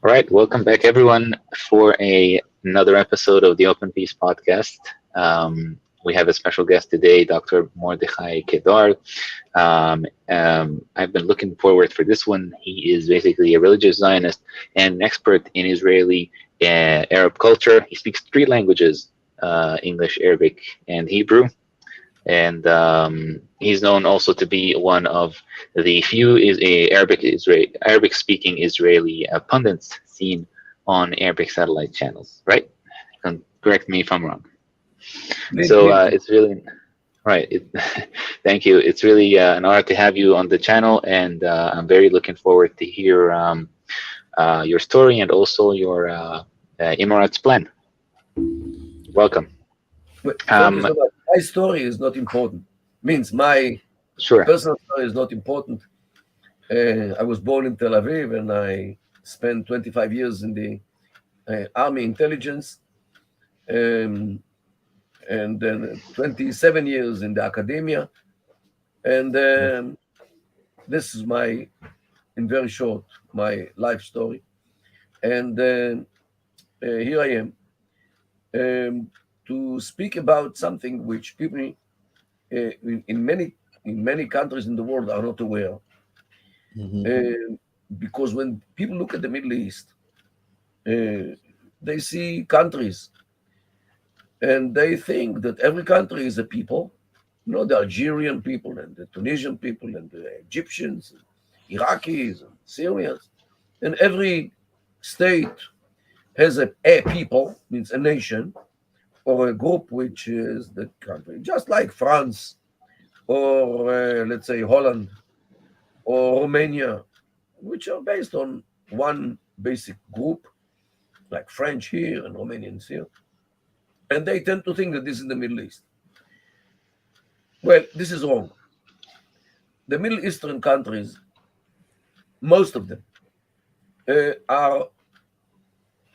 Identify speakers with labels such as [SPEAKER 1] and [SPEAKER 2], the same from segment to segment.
[SPEAKER 1] All right, welcome back everyone for another episode of the Open Peace podcast. We have a special guest today, Dr. Mordechai Kedar. I've been looking forward for this one. He is basically a religious Zionist and an expert in Israeli Arab culture. He speaks three languages, English, Arabic, and Hebrew. And he's known also to be one of the few Arabic-speaking Israeli pundits seen on Arabic satellite channels. Right? Correct me if I'm wrong. So it's really right. Thank you. It's really an honor to have you on the channel, and I'm very looking forward to hear your story and also your Emirates plan. Welcome.
[SPEAKER 2] My story is not important. Means my personal story is not important. I was born in Tel Aviv, and I spent 25 years in the Army intelligence, and then 27 years in the academia. And this is in very short, my life story. And here I am. To speak about something which people in many countries in the world are not aware of. Because when people look at the Middle East, they see countries and they think that every country is a people. The Algerian people and the Tunisian people and the Egyptians, and Iraqis and Syrians, and every state has a people, means a nation, or a group which is the country, just like France, or let's say Holland, or Romania, which are based on one basic group, like French here and Romanians here. And they tend to think that this is the Middle East. Well, this is wrong. The Middle Eastern countries, most of them, are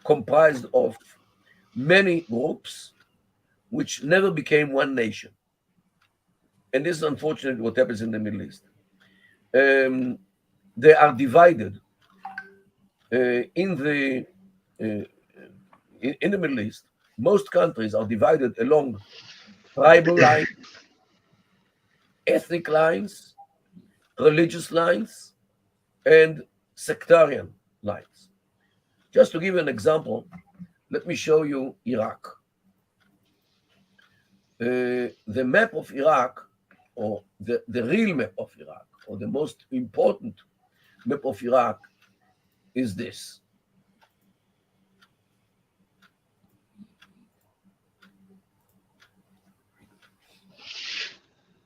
[SPEAKER 2] comprised of many groups which never became one nation. And this is unfortunately what happens in the Middle East. They are divided in the Middle East. Most countries are divided along tribal lines, ethnic lines, religious lines, and sectarian lines. Just to give you an example, let me show you Iraq. The map of Iraq, or the real map of Iraq, or the most important map of Iraq, is this.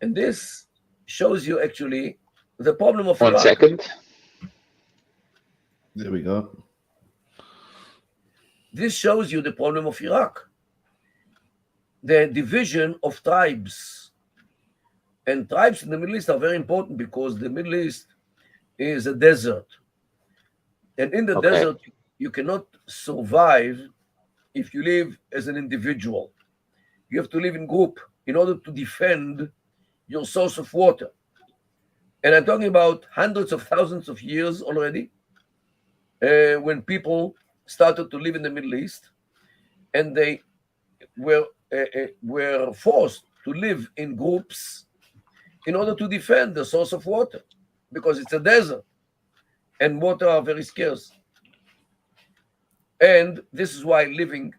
[SPEAKER 2] And this shows you actually the problem of Iraq.
[SPEAKER 1] 1 second.
[SPEAKER 3] There we go.
[SPEAKER 2] This shows you the problem of Iraq. The division of tribes. And tribes in the Middle East are very important because the Middle East is a desert. And in the desert, you cannot survive if you live as an individual. You have to live in group in order to defend your source of water. And I'm talking about hundreds of thousands of years already, when people started to live in the Middle East, and they were forced to live in groups in order to defend the source of water, because it's a desert and water are very scarce. And this is why living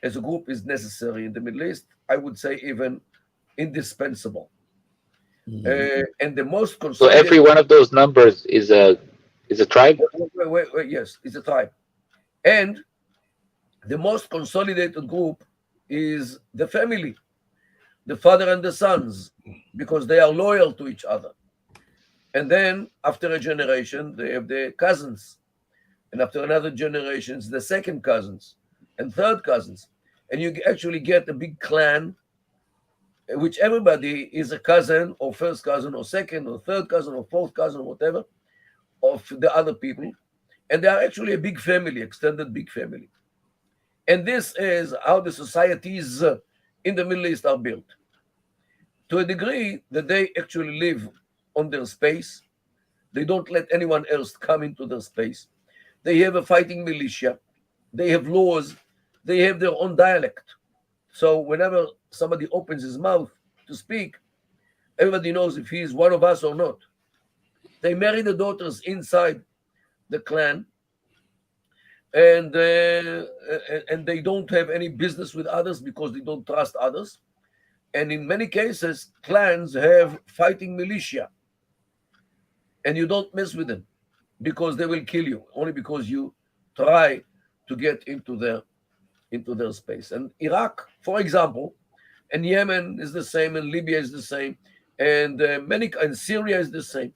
[SPEAKER 2] as a group is necessary in the Middle East. I would say even indispensable. And the most consolidated.
[SPEAKER 1] So every one of those numbers is a tribe?
[SPEAKER 2] Wait, yes, it's a tribe. And the most consolidated group is the family, the father and the sons, because they are loyal to each other. And then after a generation, they have the cousins. And after another generation, the second cousins and third cousins. And you actually get a big clan, which everybody is a cousin or first cousin or second or third cousin or fourth cousin or whatever of the other people. And they are actually a big family, extended big family. And this is how the societies in the Middle East are built. To a degree that they actually live on their space. They don't let anyone else come into their space. They have a fighting militia. They have laws. They have their own dialect. So whenever somebody opens his mouth to speak, everybody knows if he is one of us or not. They marry the daughters inside the clan, and they don't have any business with others because they don't trust others. And in many cases, clans have fighting militia, and you don't mess with them because they will kill you only because you try to get into their space. And Iraq, for example, and Yemen is the same, and Libya is the same, and Syria is the same,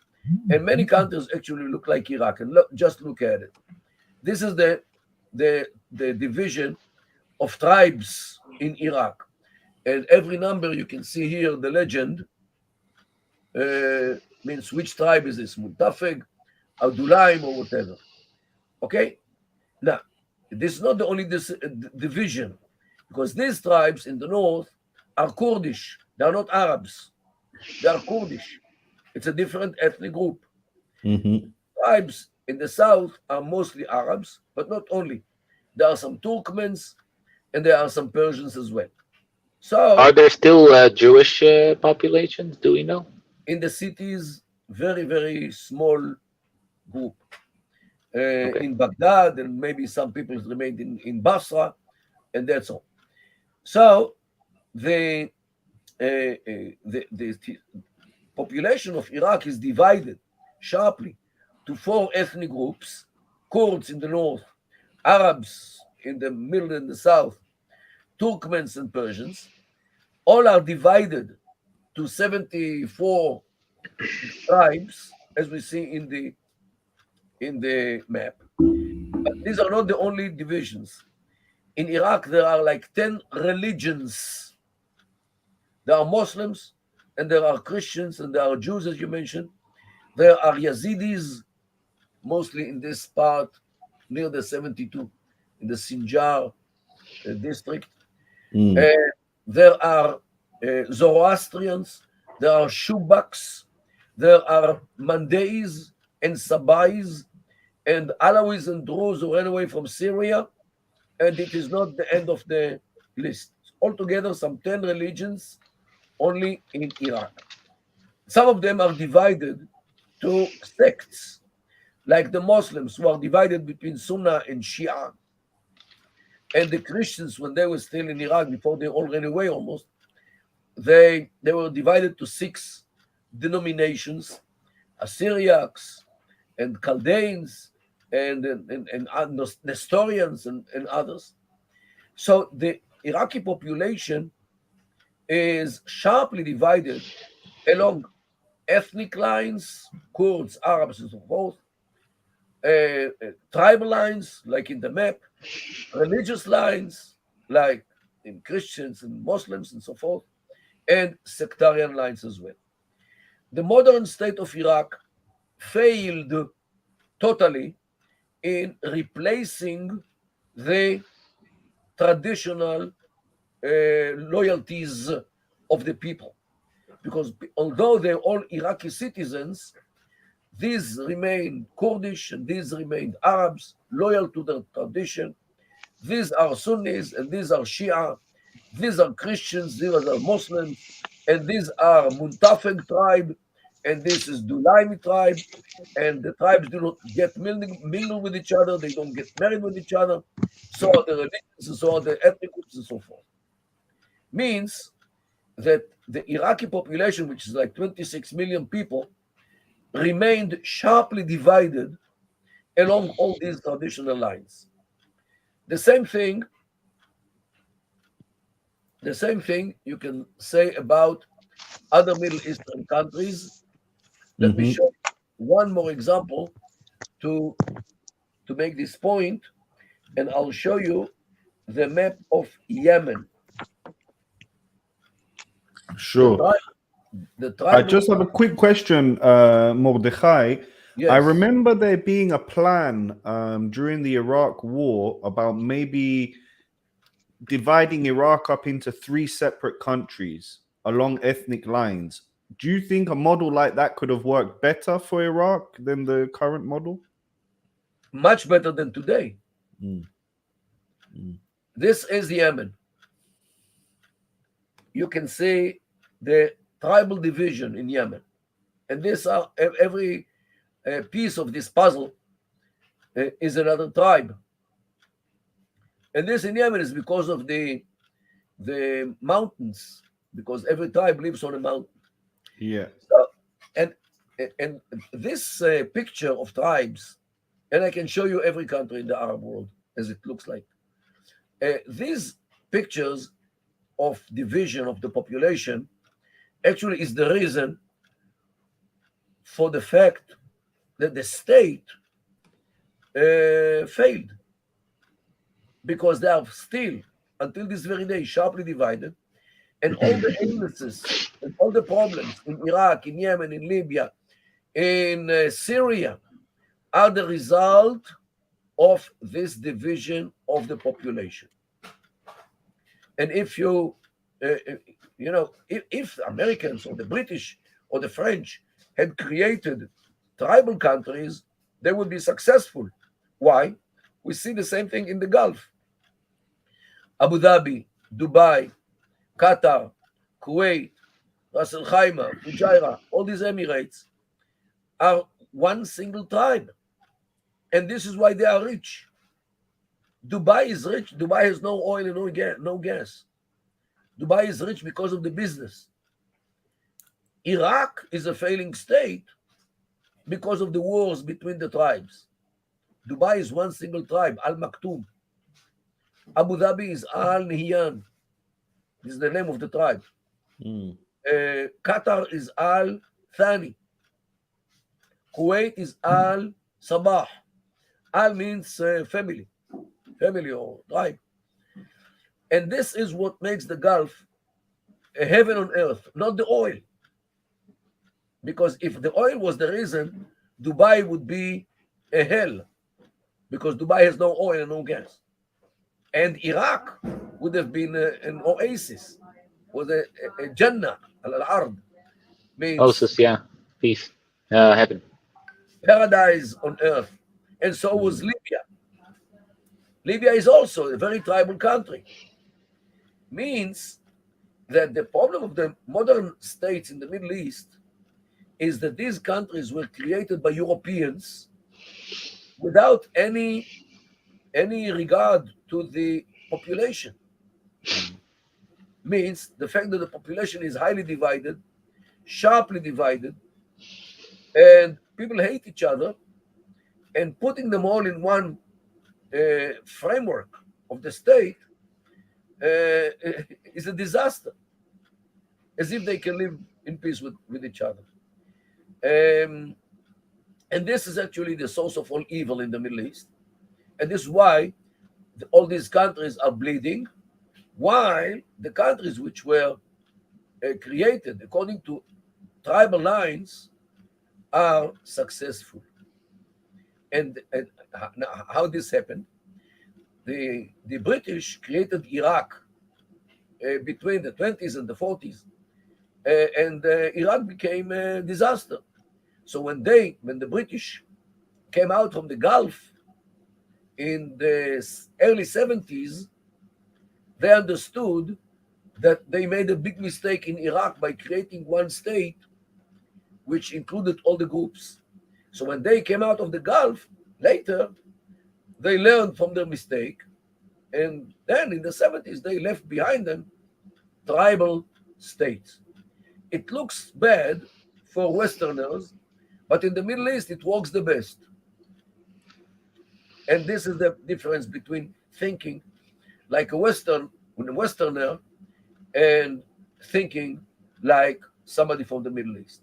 [SPEAKER 2] and many countries actually look like Iraq. And just look at it. This is the division of tribes in Iraq, and every number you can see here, the legend means which tribe is this, Muntafeg, Abdulaim, or whatever. Okay, now this is not the only division, because these tribes in the north are Kurdish. They are not Arabs. They are Kurdish. It's a different ethnic group. Tribes in the south are mostly Arabs, but not only. There are some Turkmens and there are some Persians as well. So,
[SPEAKER 1] are there still Jewish populations? Do we know?
[SPEAKER 2] In the cities, very, very small group. Okay. In Baghdad, and maybe some people remained in Basra, and that's all. So the population of Iraq is divided sharply to 4 ethnic groups: Kurds in the north, Arabs in the middle and the south, Turkmens and Persians. All are divided to 74 tribes, as we see in the map. But these are not the only divisions. In Iraq, there are like 10 religions. There are Muslims, and there are Christians, and there are Jews, as you mentioned. There are Yazidis, mostly in this part near the 72, in the Sinjar district. There are Zoroastrians, there are Shubaks, there are Mandais and Sabais, and Alawis and Druze who ran away from Syria, and it is not the end of the list. Altogether, some 10 religions only in Iraq. Some of them are divided to sects, like the Muslims, who are divided between Sunnah and Shia. And the Christians, when they were still in Iraq, before they all ran away almost, they were divided to 6 denominations: Assyrians and Chaldeans and Nestorians and others. So the Iraqi population is sharply divided along ethnic lines, Kurds, Arabs, and so forth, tribal lines, like in the map, religious lines, like in Christians and Muslims and so forth, and sectarian lines as well. The modern state of Iraq failed totally in replacing the traditional loyalties of the people. Because although they're all Iraqi citizens, these remain Kurdish and these remain Arabs, loyal to their tradition. These are Sunnis and these are Shia. These are Christians, these are Muslims, and these are Muntafeg tribe, and this is Dulaimi tribe, and the tribes do not get mingle with each other, they don't get married with each other, so are the religions, and so are the ethnic groups, and so forth. Means that the Iraqi population, which is like 26 million people, remained sharply divided along all these traditional lines. The same thing you can say about other Middle Eastern countries. Let me show one more example to make this point, and I'll show you the map of Yemen.
[SPEAKER 3] Sure. I just have a quick question, Mordechai. Yes. I remember there being a plan during the Iraq War about maybe dividing Iraq up into 3 separate countries along ethnic lines. Do you think a model like that could have worked better for Iraq than the current model?
[SPEAKER 2] much better than today. This is Yemen. You can see the tribal division in Yemen. And this are every piece of this puzzle is another tribe. And this in Yemen is because of the mountains, because every tribe lives on a mountain.
[SPEAKER 3] Yeah.
[SPEAKER 2] So, and this picture of tribes, and I can show you every country in the Arab world as it looks like. These pictures of division of the population actually is the reason for the fact that the state failed, because they are still, until this very day, sharply divided, and all the illnesses and all the problems in Iraq, in Yemen, in Libya, in Syria are the result of this division of the population. And if you, if Americans or the British or the French had created tribal countries, they would be successful. Why? We see the same thing in the Gulf. Abu Dhabi, Dubai, Qatar, Kuwait, Ras Al Khaimah, Fujairah, all these Emirates are one single tribe. And this is why they are rich. Dubai is rich. Dubai has no oil and no gas. Dubai is rich because of the business. Iraq is a failing state because of the wars between the tribes. Dubai is one single tribe, Al Maktoum. Abu Dhabi is Al Nahyan. This is the name of the tribe. Qatar is Al Thani. Kuwait is Al Sabah. Al means family or tribe. And this is what makes the Gulf a heaven on earth, not the oil. Because if the oil was the reason, Dubai would be a hell, because Dubai has no oil and no gas. And Iraq would have been an oasis, was a Jannah, al-Ard.
[SPEAKER 1] Oasis, yeah, peace, heaven.
[SPEAKER 2] Paradise on earth. And so was Libya. Libya is also a very tribal country. Means that the problem of the modern states in the Middle East is that these countries were created by Europeans without any regard to the population. Means the fact that the population is highly divided, sharply divided, and people hate each other, and putting them all in one framework of the state is a disaster, as if they can live in peace with each other. And this is actually the source of all evil in the Middle East. And this is why all these countries are bleeding, while the countries which were created according to tribal lines are successful. And how this happened? The British created Iraq between the 20s and the 40s, and Iraq became a disaster. So when the British came out from the Gulf in the early 70s, they understood that they made a big mistake in Iraq by creating one state which included all the groups. So when they came out of the Gulf later, they learned from their mistake, and then in the 70s they left behind them tribal states. It looks bad for Westerners, but in the Middle East it works the best. And this is the difference between thinking like a Westerner and thinking like somebody from the Middle East.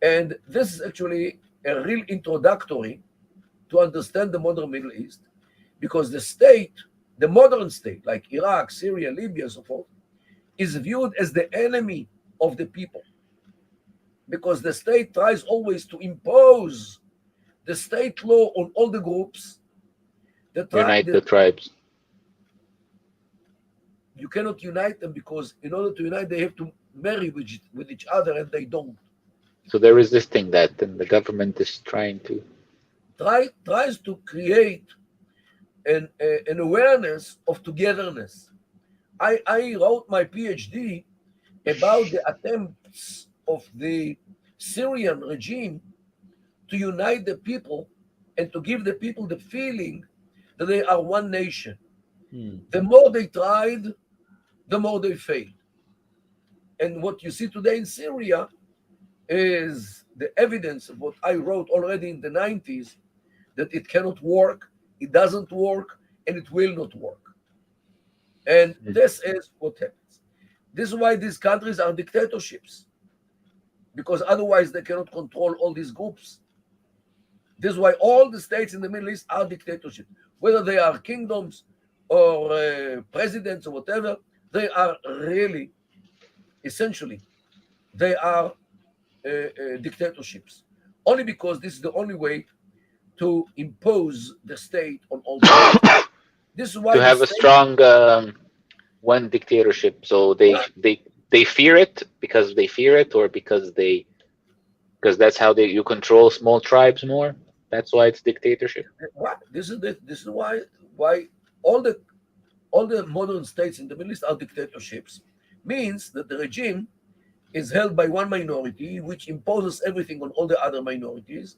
[SPEAKER 2] And this is actually a real introductory to understand the modern Middle East, because the modern state, like Iraq, Syria, Libya, and so forth, is viewed as the enemy of the people, because the state tries always to impose the state law on all the groups.
[SPEAKER 1] Unite the tribes.
[SPEAKER 2] You cannot unite them, because in order to unite, they have to marry with each other, and they don't.
[SPEAKER 1] So they're resisting that, and the government is trying to
[SPEAKER 2] tries to create an awareness of togetherness. I wrote my PhD about the attempts of the Syrian regime to unite the people and to give the people the feeling that they are one nation. The more they tried, the more they failed. And what you see today in Syria is the evidence of what I wrote already in the 90s, that it cannot work, it doesn't work, and it will not work. And this is what happens. This is why these countries are dictatorships, because otherwise they cannot control all these groups. This is why all the states in the Middle East are dictatorships. Whether they are kingdoms or presidents or whatever, they are really, essentially, they are dictatorships. Only because this is the only way to impose the state on all the This is why
[SPEAKER 1] to have a strong one dictatorship. So they fear it because they fear it, or because that's how you control small tribes more. That's why it's dictatorship.
[SPEAKER 2] This is why all the modern states in the Middle East are dictatorships. Means that the regime is held by one minority, which imposes everything on all the other minorities,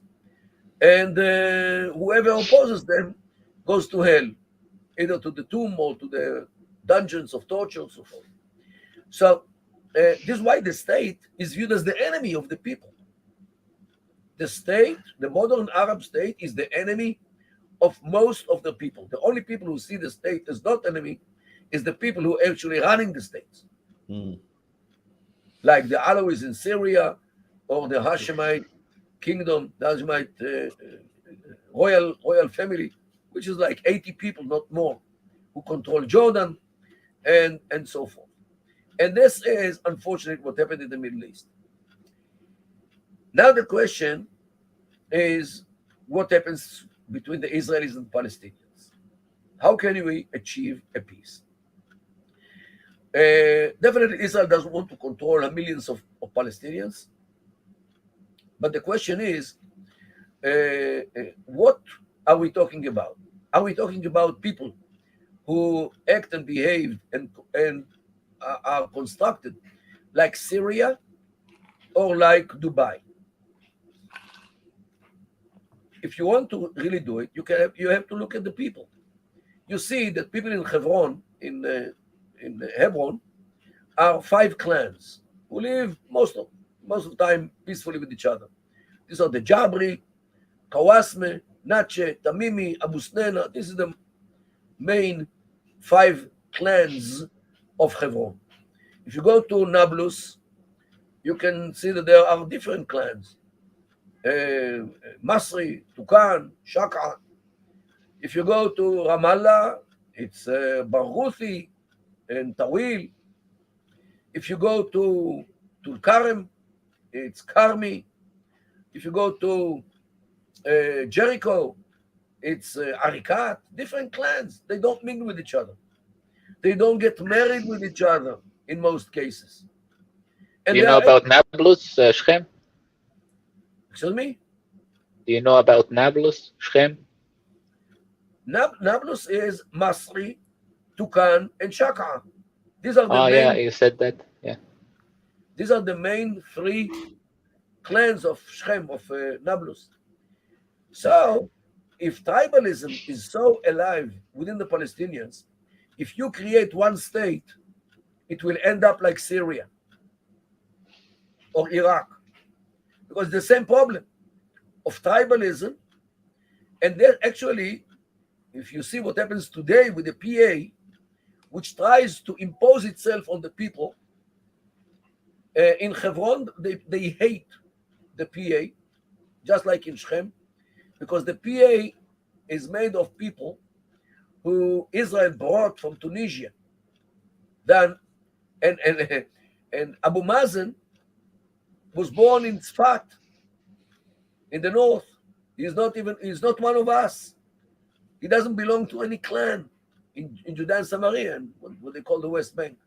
[SPEAKER 2] and whoever opposes them goes to hell, either to the tomb or to the dungeons of torture and so forth. So this is why the state is viewed as the enemy of the people. The state, the modern Arab state, is the enemy of most of the people. The only people who see the state as not enemy is the people who are actually running the states. Like the Alawis in Syria, or the Hashemite kingdom, the Hashemite royal family, which is like 80 people, not more, who control Jordan, and so forth. And this is, unfortunately, what happened in the Middle East. Now the question is, what happens between the Israelis and Palestinians? How can we achieve a peace? Definitely, Israel doesn't want to control millions of Palestinians. But the question is, what are we talking about? Are we talking about people who act and behave and are constructed like Syria or like Dubai? If you want to really do it, you have to look at the people. You see that people in Hebron, in Hebron, are 5 clans who live most of the time peacefully with each other. These are the Jabri, Kawasme, Nache, Tamimi, Abu Snena. This is the main 5 clans of Hebron. If you go to Nablus, you can see that there are different clans. Masri, Tukan, Shaka. If you go to Ramallah, it's Barghuthi and Tawil. If you go to Karem, it's Karmi. If you go to Jericho, it's Arikat. Different clans. They don't mingle with each other. They don't get married with each other in most cases. And
[SPEAKER 1] do you know about Nablus, Shechem?
[SPEAKER 2] Excuse me?
[SPEAKER 1] Do you know about Nablus, Shechem?
[SPEAKER 2] Nablus is Masri, Tukan, and Shaka. These are the main,
[SPEAKER 1] yeah, you said that. Yeah.
[SPEAKER 2] These are the main 3 clans of Shechem, of Nablus. So, if tribalism is so alive within the Palestinians, if you create one state, it will end up like Syria or Iraq. Because the same problem of tribalism, and then actually, if you see what happens today with the PA, which tries to impose itself on the people, in Hebron, they hate the PA, just like in Shechem, because the PA is made of people who Israel brought from Tunisia. And Abu Mazen was born in Tzfat, in the north. He's not one of us. He doesn't belong to any clan in Judea and Samaria, and what they call the West Bank.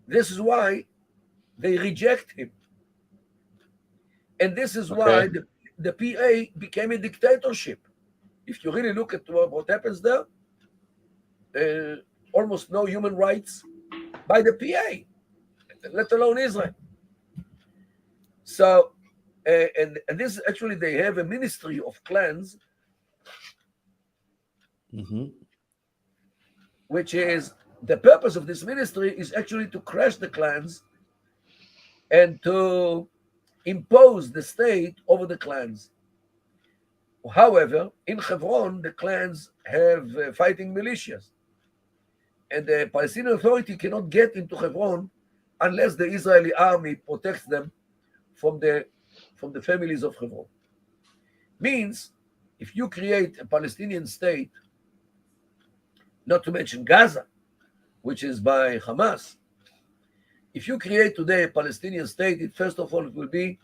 [SPEAKER 2] This is why they reject him. And this is why the PA became a dictatorship. If you really look at what happens there, almost no human rights by the PA, let alone Israel. So, and this actually, they have a ministry of clans, which is, the purpose of this ministry is actually to crush the clans and to impose the state over the clans. However, in Hebron, the clans have fighting militias, and the Palestinian Authority cannot get into Hebron unless the Israeli army protects them from the families of Hebron. Means, if you create a Palestinian state, not to mention Gaza, which is by Hamas, if you create today a Palestinian state, first of all, it will be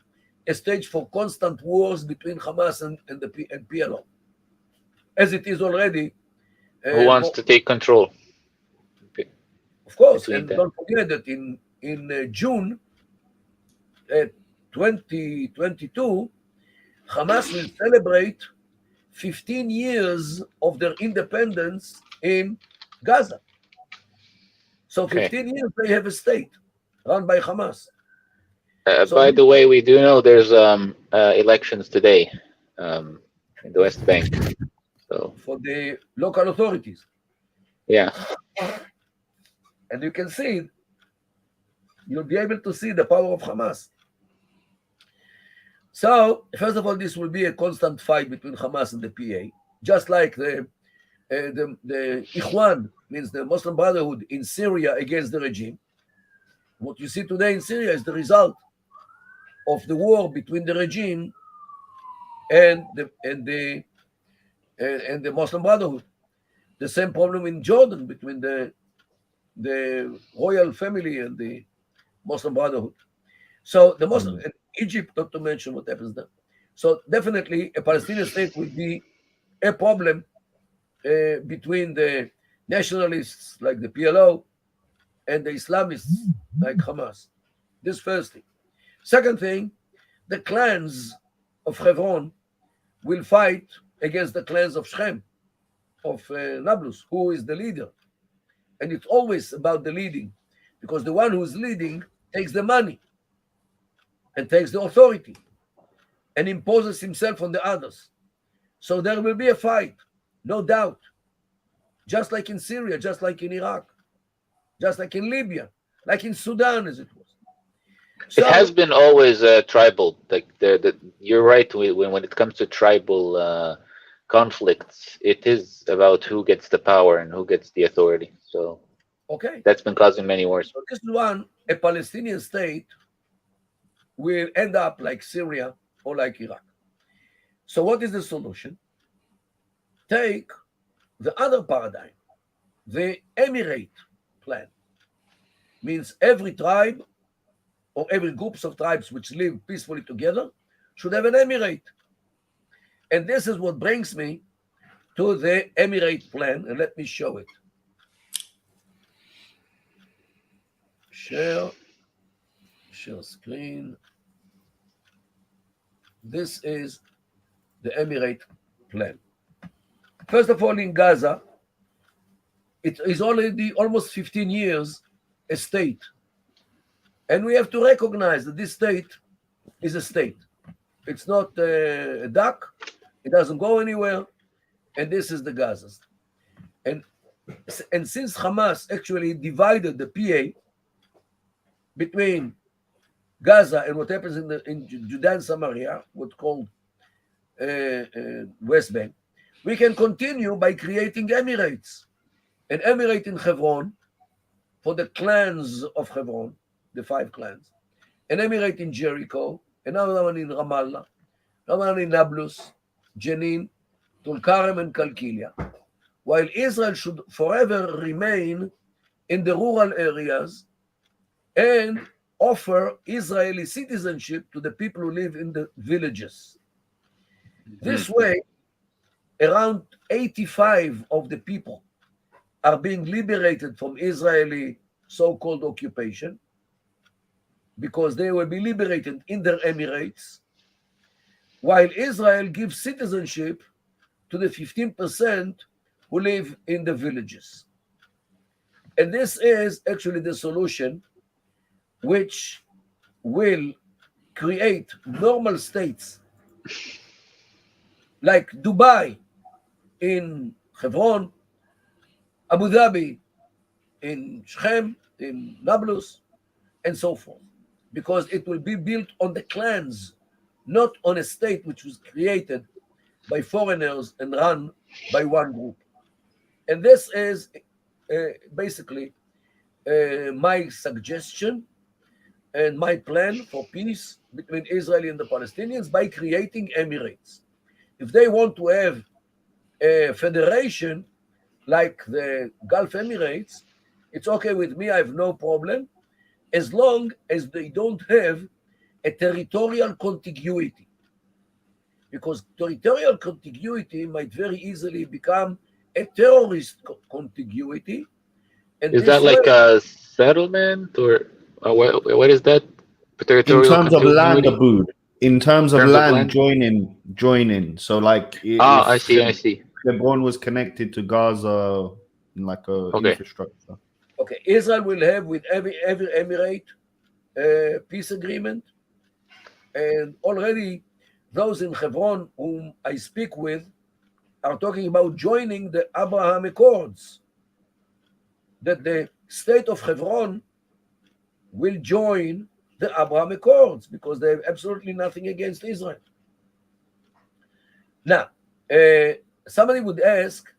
[SPEAKER 2] a stage for constant wars between Hamas and PLO, as it is already.
[SPEAKER 1] Who wants to take control?
[SPEAKER 2] Of course, and don't forget that in June 2022, Hamas will celebrate 15 years of their independence in Gaza. So 15 years they have a state run by Hamas.
[SPEAKER 1] By the way, we do know there's elections today in the West Bank. So
[SPEAKER 2] for the local authorities.
[SPEAKER 1] Yeah.
[SPEAKER 2] And you can see, you'll be able to see the power of Hamas. So, first of all, this will be a constant fight between Hamas and the PA, just like the Ikhwan, means the Muslim Brotherhood in Syria against the regime. What you see today in Syria is the result of the war between the regime and the Muslim Brotherhood. The same problem in Jordan between the royal family and the Muslim Brotherhood. So the Muslim Egypt, not to mention what happens there. So definitely a Palestinian state would be a problem between the nationalists like the PLO and the Islamists like Hamas. This first thing. Second thing, the clans of Hebron will fight against the clans of Shechem, of Nablus, who is the leader. And it's always about the leading, because the one who's leading takes the money and takes the authority and imposes himself on the others. So there will be a fight, no doubt, just like in Syria, just like in Iraq, just like in Libya, like in Sudan as it was. So,
[SPEAKER 1] it has been always tribal. Like you're right, when it comes to tribal conflicts, it is about who gets the power and who gets the authority. So
[SPEAKER 2] okay,
[SPEAKER 1] that's been causing many wars.
[SPEAKER 2] So this one, a Palestinian state will end up like Syria or like Iraq. So what is the solution? Take the other paradigm, the Emirate plan. Means every tribe or every groups of tribes which live peacefully together should have an emirate. And this is what brings me to the emirate plan, and let me show it. Share screen. This is the emirate plan. First of all, in Gaza, it is already almost 15 years a state. And we have to recognize that this state is a state. It's not a duck. It doesn't go anywhere. And this is the Gaza. And since Hamas actually divided the PA between Gaza and what happens in Judea and Samaria, what's called West Bank, we can continue by creating emirates. An emirate in Hebron for the clans of Hebron, the 5 clans, an emirate in Jericho, another one in Ramallah, another one in Nablus, Jenin, Tulkarem, and Kalkilia, while Israel should forever remain in the rural areas and offer Israeli citizenship to the people who live in the villages. This way, around 85 of the people are being liberated from Israeli so-called occupation, because they will be liberated in their emirates, while Israel gives citizenship to the 15% who live in the villages. And this is actually the solution which will create normal states like Dubai in Hebron, Abu Dhabi in Shechem, in Nablus, and so forth, because it will be built on the clans, not on a state which was created by foreigners and run by one group. And this is basically my suggestion and my plan for peace between Israel and the Palestinians by creating Emirates. If they want to have a federation like the Gulf Emirates, it's okay with me, I have no problem, as long as they don't have a territorial contiguity. Because territorial contiguity might very easily become a terrorist contiguity. And
[SPEAKER 1] is that like a settlement, or what is that?
[SPEAKER 3] In terms of land, Abood. In terms of land, joining. So like,
[SPEAKER 1] I see.
[SPEAKER 3] Hebron was connected to Gaza in like a infrastructure.
[SPEAKER 2] Okay, Israel will have with every emirate peace agreement, and already those in Hebron whom I speak with are talking about joining the Abraham Accords, that the state of Hebron will join the Abraham Accords because they have absolutely nothing against Israel. Now, somebody would ask,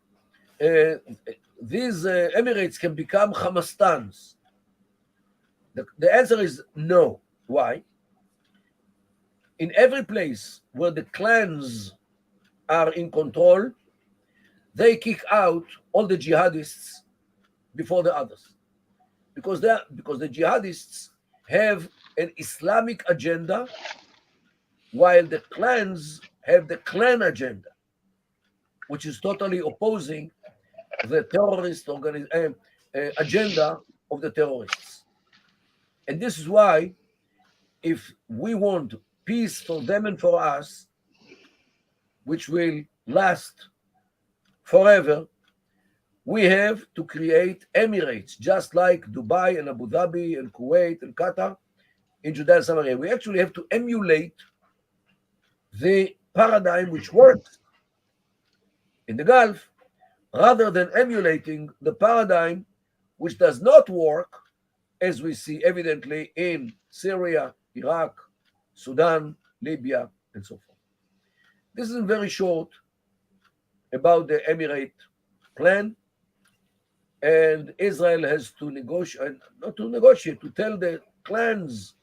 [SPEAKER 2] these Emirates can become Hamastans. The answer is no. Why? In every place where the clans are in control, they kick out all the jihadists before the others, because the jihadists have an Islamic agenda, while the clans have the clan agenda, which is totally opposing the terrorist agenda of the terrorists. And this is why, if we want peace for them and for us, which will last forever, we have to create Emirates, just like Dubai and Abu Dhabi and Kuwait and Qatar in Judea and Samaria. We actually have to emulate the paradigm which works in the Gulf, rather than emulating the paradigm which does not work, as we see evidently in Syria, Iraq, Sudan, Libya, and so forth. This is very short about the Emirate plan, and Israel has to negotiate, to tell the clans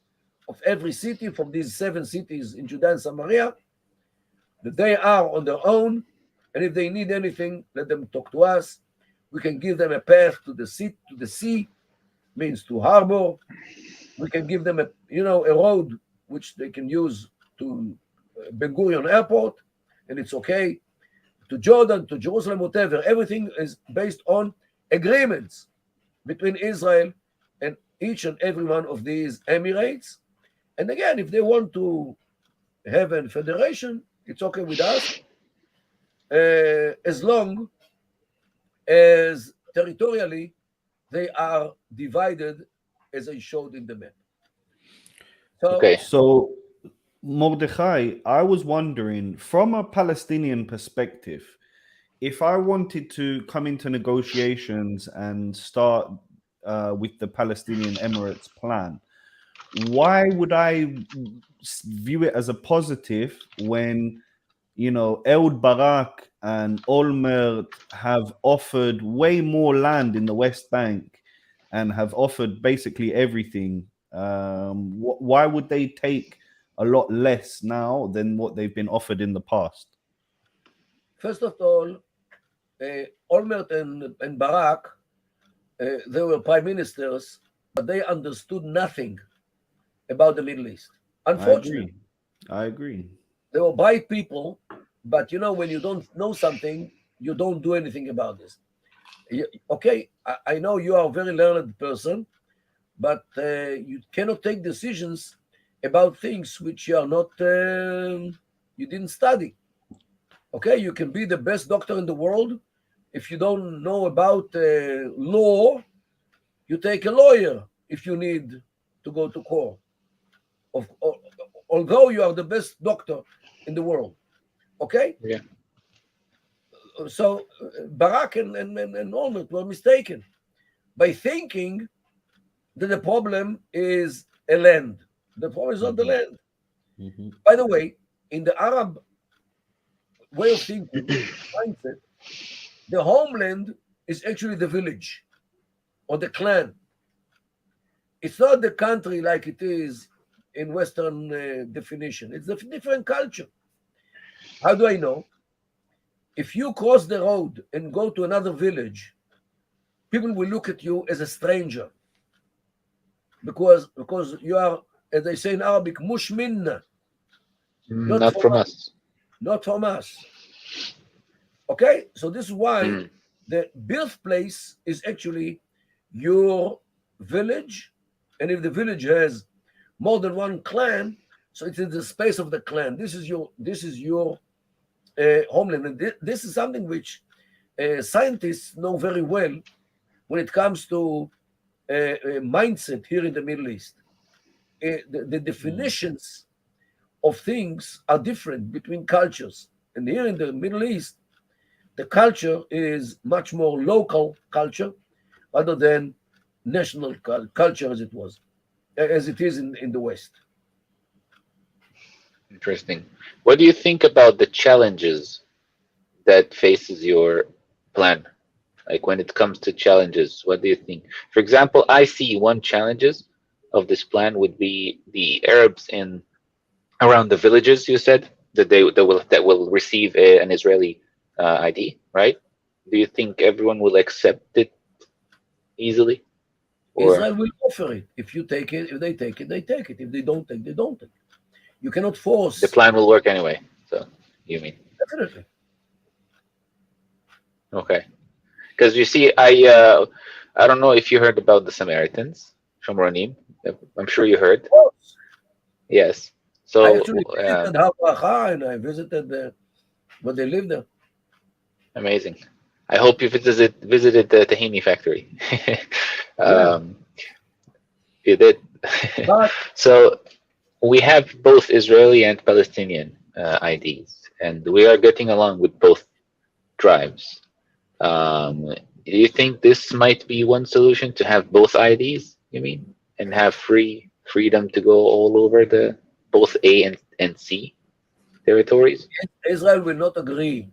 [SPEAKER 2] of every city from these 7 cities in Judea and Samaria that they are on their own, and if they need anything, let them talk to us. We can give them a path to the sea, means to harbor. We can give them a road which they can use to Ben Gurion Airport, and it's okay. To Jordan, to Jerusalem, whatever. Everything is based on agreements between Israel and each and every one of these Emirates. And again, if they want to have a federation, it's okay with us, as long as territorially they are divided, as I showed in the map.
[SPEAKER 3] So Mordechai, I was wondering, from a Palestinian perspective, if I wanted to come into negotiations and start with the Palestinian Emirates plan, why would I view it as a positive when, Ehud Barak and Olmert have offered way more land in the West Bank and have offered basically everything? Why would they take a lot less now than what they've been offered in the past?
[SPEAKER 2] First of all, Olmert and Barak, they were prime ministers, but they understood nothing about the Middle East. Unfortunately.
[SPEAKER 3] I agree.
[SPEAKER 2] They were bright people, but when you don't know something, you don't do anything about this. Okay, I know you are a very learned person, but you cannot take decisions about things which you are not you didn't study. Okay, you can be the best doctor in the world. If you don't know about law, you take a lawyer if you need to go to court. Although you are the best doctor in the world. Okay?
[SPEAKER 1] Yeah.
[SPEAKER 2] So Barak and Olmert were mistaken by thinking that the problem is a land. The problem is not the land. By the way, in the Arab way of thinking, mindset, the homeland is actually the village or the clan. It's not the country like it is in Western definition. It's a different culture. How do I know? If you cross the road and go to another village, people will look at you as a stranger because you are, as they say in Arabic, mush minna.
[SPEAKER 1] Not from us.
[SPEAKER 2] Not from us. Okay? So this is why the birthplace is actually your village. And if the village has more than one clan, so it's in the space of the clan. This is your homeland. And this is something which scientists know very well when it comes to mindset here in the Middle East. The definitions of things are different between cultures. And here in the Middle East, the culture is much more local culture rather than national culture as it is in the West.
[SPEAKER 1] Interesting. What do you think about the challenges that faces your plan? Like when it comes to challenges, what do you think? For example, I see one challenges of this plan would be the Arabs in around the villages. You said that that will receive an Israeli ID, right? Do you think everyone will accept it easily? Or
[SPEAKER 2] Israel will offer it. If you take it, if they take it, they take it. If they don't take, they don't take it. You cannot force.
[SPEAKER 1] The plan will work anyway. So you mean?
[SPEAKER 2] Definitely.
[SPEAKER 1] Okay. Because you see, I don't know if you heard about the Samaritans, Shomronim. I'm sure you heard.
[SPEAKER 2] Of course.
[SPEAKER 1] Yes. So
[SPEAKER 2] I actually visited Hafracha and I visited where they live there.
[SPEAKER 1] Amazing. I hope you visited the tahini factory. You did.
[SPEAKER 2] But
[SPEAKER 1] So we have both Israeli and Palestinian IDs, and we are getting along with both tribes. Do you think this might be one solution to have both IDs? You mean, and have freedom to go all over the both A and C territories?
[SPEAKER 2] Israel will not agree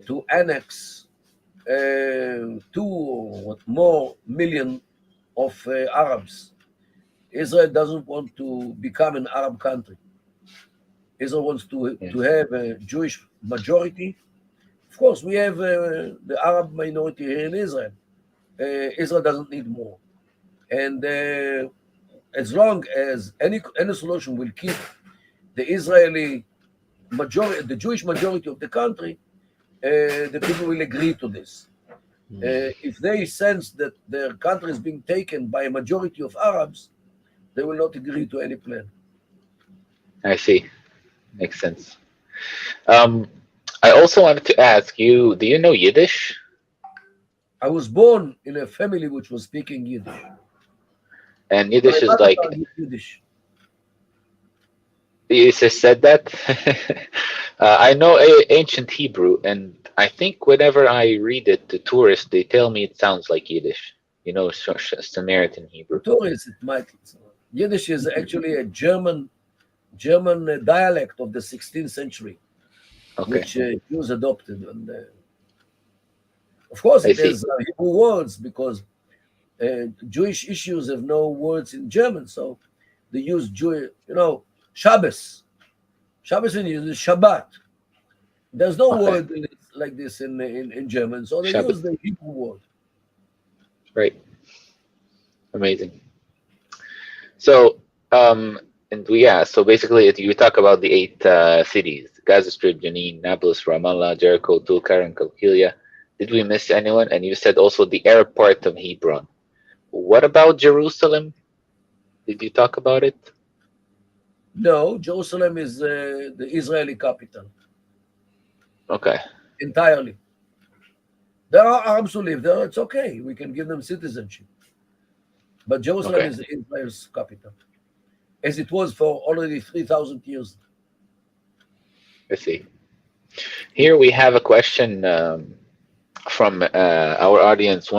[SPEAKER 2] to annex 2 or more million of Arabs. Israel doesn't want to become an Arab country. Israel wants to have a Jewish majority. Of course, we have the Arab minority here in Israel. Israel doesn't need more. And as long as any solution will keep the Israeli majority, the Jewish majority of the country, the people will agree to this. If they sense that their country is being taken by a majority of Arabs, they will not agree to any plan.
[SPEAKER 1] I see. Makes sense. I also wanted to ask you, do you know Yiddish?
[SPEAKER 2] I was born in a family which was speaking Yiddish.
[SPEAKER 1] And Yiddish is like...
[SPEAKER 2] Yiddish.
[SPEAKER 1] You just said that? I know ancient Hebrew, and I think whenever I read it to tourists, they tell me it sounds like Yiddish. You know, Samaritan Hebrew.
[SPEAKER 2] Tourists, it might. Yiddish is actually a German dialect of the 16th century, which Jews adopted. And of course, it has Hebrew words because Jewish issues have no words in German, so they use Jewish. You know, Shabbos. Shabbos in Yiddish is Shabbat. There's no word like this in German, so they use the Hebrew word.
[SPEAKER 1] Right. Amazing. So, so basically you talk about the 8 cities: Gaza Strip, Jenin, Nablus, Ramallah, Jericho, Tulkarm, Qalqilia. Did we miss anyone? And you said also the Arab part of Hebron. What about Jerusalem? Did you talk about it?
[SPEAKER 2] No, Jerusalem is the Israeli capital.
[SPEAKER 1] Okay.
[SPEAKER 2] Entirely. There are Arabs who live there. It's okay. We can give them citizenship. But Jerusalem is Israel's capital, as it was for already 3,000 years.
[SPEAKER 1] I see. Here we have a question from our audience.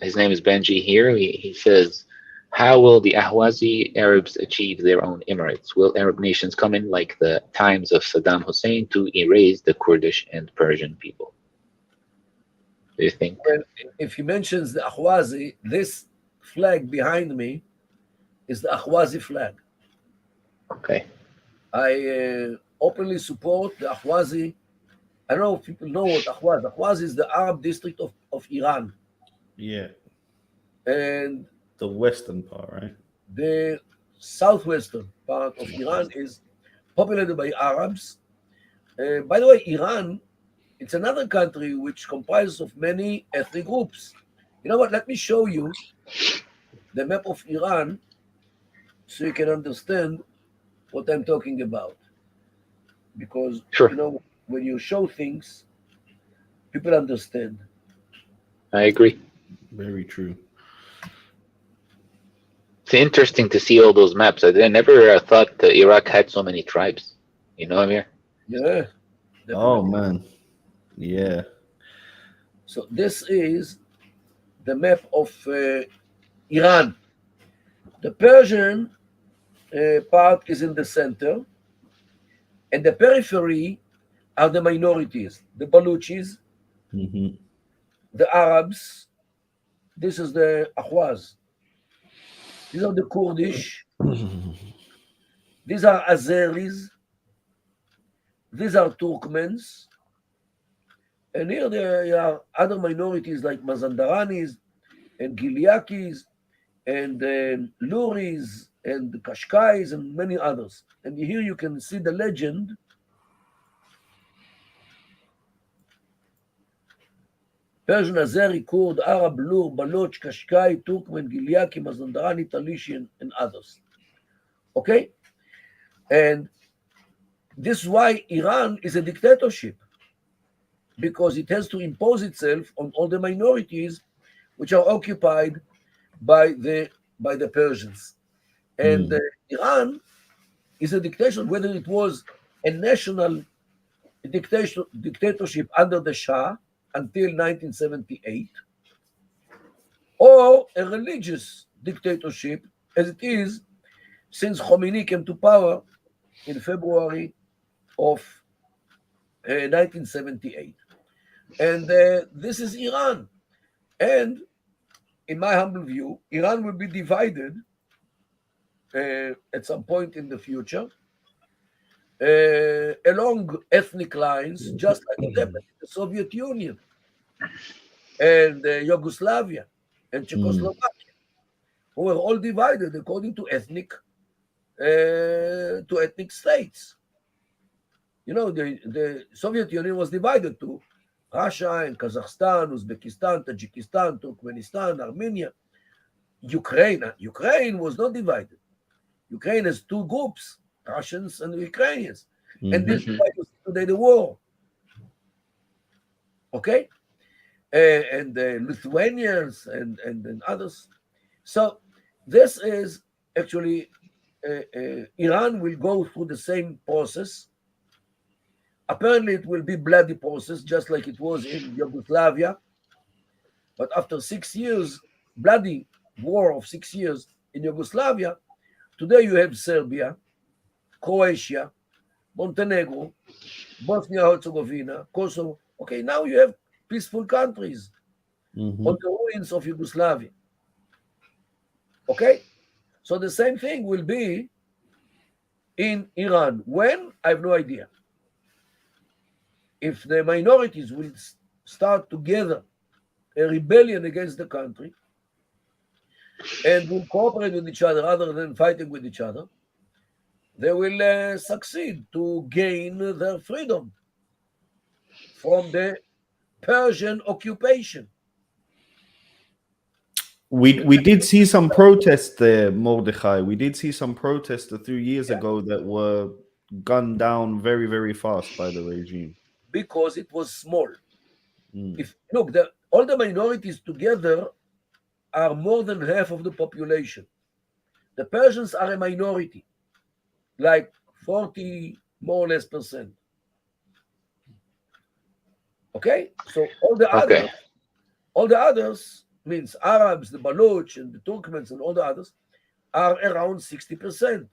[SPEAKER 1] His name is Benji here. He says, how will the Ahwazi Arabs achieve their own Emirates? Will Arab nations come in like the times of Saddam Hussein to erase the Kurdish and Persian people? Do you think?
[SPEAKER 2] Well, if he mentions the Ahwazi, this flag behind me is the Ahwazi flag.
[SPEAKER 1] Okay.
[SPEAKER 2] I openly support the Ahwazi. I don't know if people know what Ahwaz. Ahwaz is the Arab district of Iran.
[SPEAKER 3] Yeah.
[SPEAKER 2] And
[SPEAKER 3] the western part, right?
[SPEAKER 2] The southwestern part of Iran is populated by Arabs. By the way, Iran, it's another country which comprises of many ethnic groups. You know what? Let me show you the map of Iran so you can understand what I'm talking about. Because,
[SPEAKER 1] sure.
[SPEAKER 2] You know, when you show things, people understand.
[SPEAKER 1] I agree.
[SPEAKER 3] Very true.
[SPEAKER 1] It's interesting to see all those maps. I never thought that Iraq had so many tribes. You know, Amir?
[SPEAKER 2] Yeah.
[SPEAKER 3] Definitely. Oh, man. Yeah.
[SPEAKER 2] So this is the map of Iran. The Persian part is in the center, and the periphery are the minorities, the Baluchis, the Arabs. This is the Ahwaz. These are the Kurdish. These are Azeris. These are Turkmens. And here there are other minorities like Mazandaranis and Gilyakis and Luris and Kashkais and many others. And here you can see the legend. Persian, Azeri, Kurd, Arab, Lur, Baloch, Kashkai, Turkmen, Gilyaki, Mazandarani, Talishian, and others. Okay? And this is why Iran is a dictatorship, because it has to impose itself on all the minorities which are occupied by the Persians. And Iran is a dictatorship, whether it was a national dictatorship under the Shah until 1978, or a religious dictatorship, as it is since Khomeini came to power in February of 1978. And this is Iran. And in my humble view, Iran will be divided at some point in the future along ethnic lines, just like what happened in the Soviet Union and Yugoslavia and Czechoslovakia, who were all divided according to ethnic states. You know, the Soviet Union was divided to Russia and Kazakhstan, Uzbekistan, Tajikistan, Turkmenistan, Armenia, Ukraine. Ukraine was not divided. Ukraine has two groups, Russians and Ukrainians. And this is why you see today the war. Okay? And Lithuanians and others. So this is actually, Iran will go through the same process. Apparently it will be bloody process, just like it was in Yugoslavia. But after 6 years, bloody war of 6 years in Yugoslavia, today you have Serbia, Croatia, Montenegro, Bosnia-Herzegovina, Kosovo. Okay, now you have peaceful countries on the ruins of Yugoslavia. Okay? So the same thing will be in Iran. When? I have no idea. If the minorities will start together a rebellion against the country and will cooperate with each other rather than fighting with each other, they will succeed to gain their freedom from the Persian occupation.
[SPEAKER 3] We did see some protests there, Mordechai. We did see some protests a few years ago that were gunned down very, very fast by the regime.
[SPEAKER 2] Because it was small. If look, all the minorities together are more than half of the population. The Persians are a minority, like 40 more or less percent. Okay, so all the others means Arabs, the Baloch, and the Turkmens, and all the others are around 60%.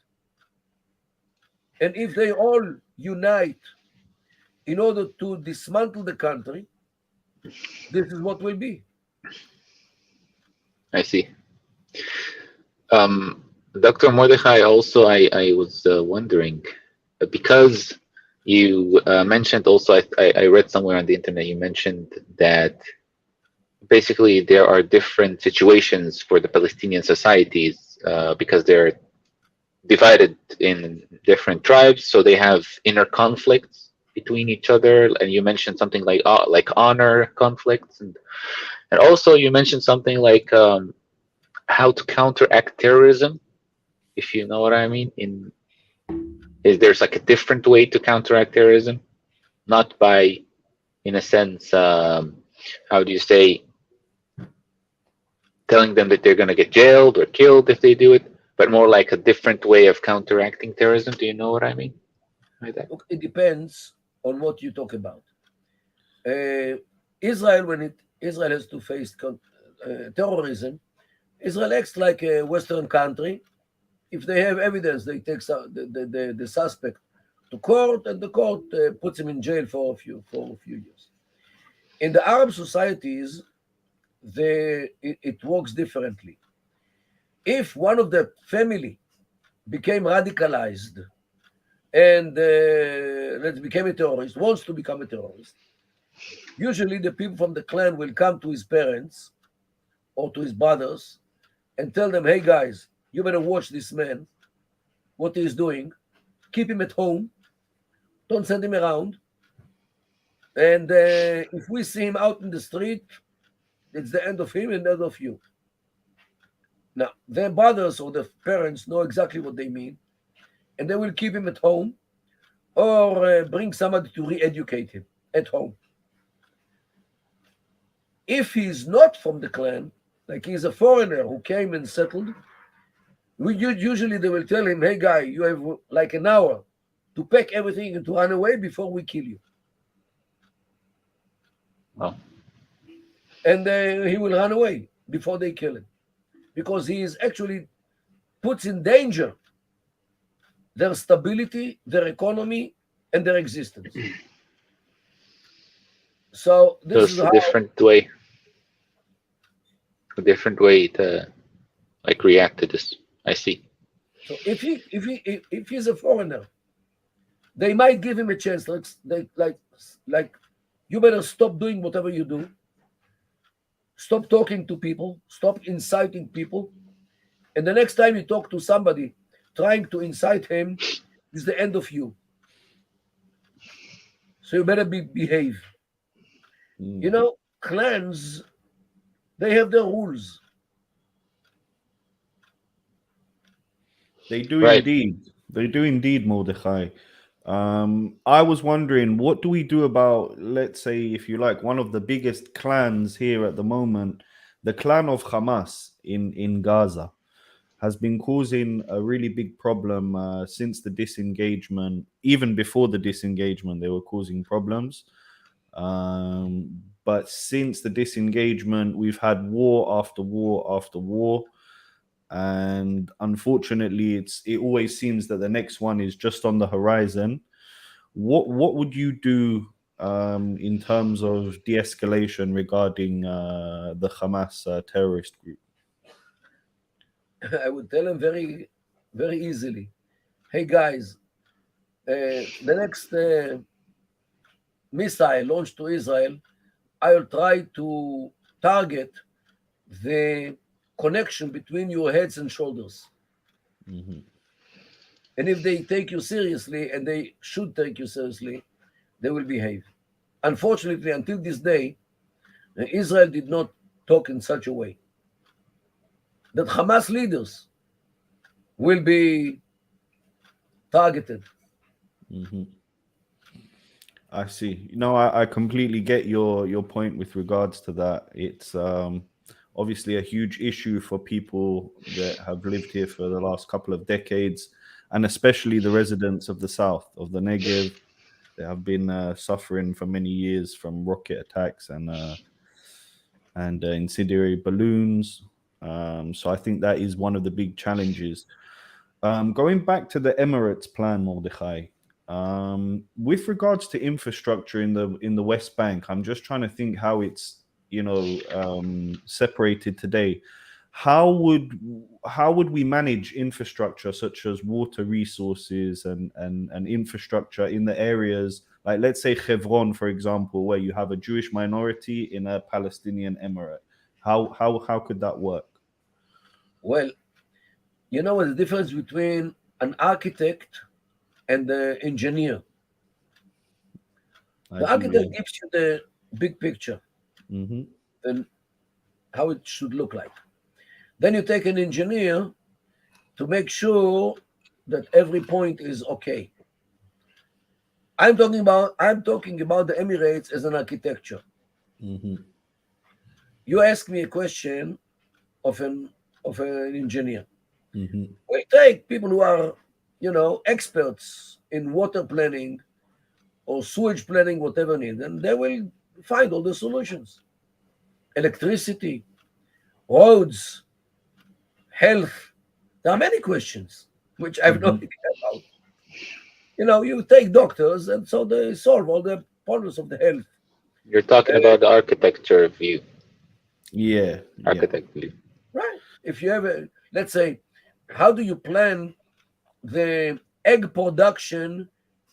[SPEAKER 2] And if they all unite in order to dismantle the country, this is what will be.
[SPEAKER 1] I see. Dr. Mordechai, also, I was wondering, because you mentioned also, I read somewhere on the internet, you mentioned that basically there are different situations for the Palestinian societies because they're divided in different tribes, so they have inner conflicts between each other. And you mentioned something like honor conflicts, and also you mentioned something like how to counteract terrorism, if you know what I mean. Is there's like a different way to counteract terrorism, not by, in a sense, how do you say, telling them that they're going to get jailed or killed if they do it, but more like a different way of counteracting terrorism. Do you know what I mean? Like that?
[SPEAKER 2] Look, it depends on what you talk about. Israel, when Israel has to face terrorism, Israel acts like a Western country. If they have evidence, they take the suspect to court, and the court puts him in jail for a few years. In the Arab societies, it works differently. If one of the family became radicalized and became a terrorist, wants to become a terrorist, usually the people from the clan will come to his parents or to his brothers and tell them, hey guys, you better watch this man, what he's doing, keep him at home, don't send him around, and if we see him out in the street, it's the end of him and the end of you. Now, their brothers or the parents know exactly what they mean, and they will keep him at home or bring somebody to re-educate him at home. If he's not from the clan, like he's a foreigner who came and settled, usually they will tell him, hey guy, you have like an hour to pack everything and to run away before we kill you.
[SPEAKER 1] Oh.
[SPEAKER 2] And he will run away before they kill him, because he is actually puts in danger their stability, their economy, and their existence. So this is
[SPEAKER 1] a different way to like react to this. I see.
[SPEAKER 2] So if he's a foreigner, they might give him a chance. Like you better stop doing whatever you do. Stop talking to people. Stop inciting people. And the next time you talk to somebody trying to incite him, is the end of you. So you better behave. You know, clans, they have their rules.
[SPEAKER 3] They do indeed. They do indeed, Mordechai. I was wondering, what do we do about, let's say, if you like, one of the biggest clans here at the moment, the clan of Hamas in Gaza, has been causing a really big problem since the disengagement. Even before the disengagement, they were causing problems. But since the disengagement, we've had war after war after war. And unfortunately, it always seems that the next one is just on the horizon. What would you do in terms of de-escalation regarding the Hamas terrorist group?
[SPEAKER 2] I would tell them very, very easily, hey guys, the next missile launched to Israel, I will try to target the connection between your heads and shoulders.
[SPEAKER 3] Mm-hmm.
[SPEAKER 2] And if they take you seriously, and they should take you seriously, they will behave. Unfortunately, until this day, Israel did not talk in such a way. that Hamas leaders will be targeted.
[SPEAKER 3] Mm-hmm. I see. No, I completely get your point with regards to that. It's obviously a huge issue for people that have lived here for the last couple of decades, and especially the residents of the south of the Negev. They have been suffering for many years from rocket attacks and incendiary balloons. So I think that is one of the big challenges. Going back to the Emirates plan, Mordechai, with regards to infrastructure in the West Bank, I'm just trying to think how it's separated today. How would we manage infrastructure such as water resources and infrastructure in the areas like, let's say, Hebron, for example, where you have a Jewish minority in a Palestinian emirate? How could that work?
[SPEAKER 2] Well, you know the difference between an architect and the engineer. The architect gives you the big picture and how it should look like. Then you take an engineer to make sure that every point is okay. I'm talking about the Emirates as an architecture. You ask me a question of an engineer. We take people who are, experts in water planning or sewage planning, whatever need, and they will find all the solutions. Electricity, roads, health. There are many questions which I have no idea about. You take doctors, and so they solve all the problems of the health.
[SPEAKER 1] You're talking about the architecture view.
[SPEAKER 3] Yeah.
[SPEAKER 1] Architect view.
[SPEAKER 2] Right. If you have let's say, how do you plan the egg production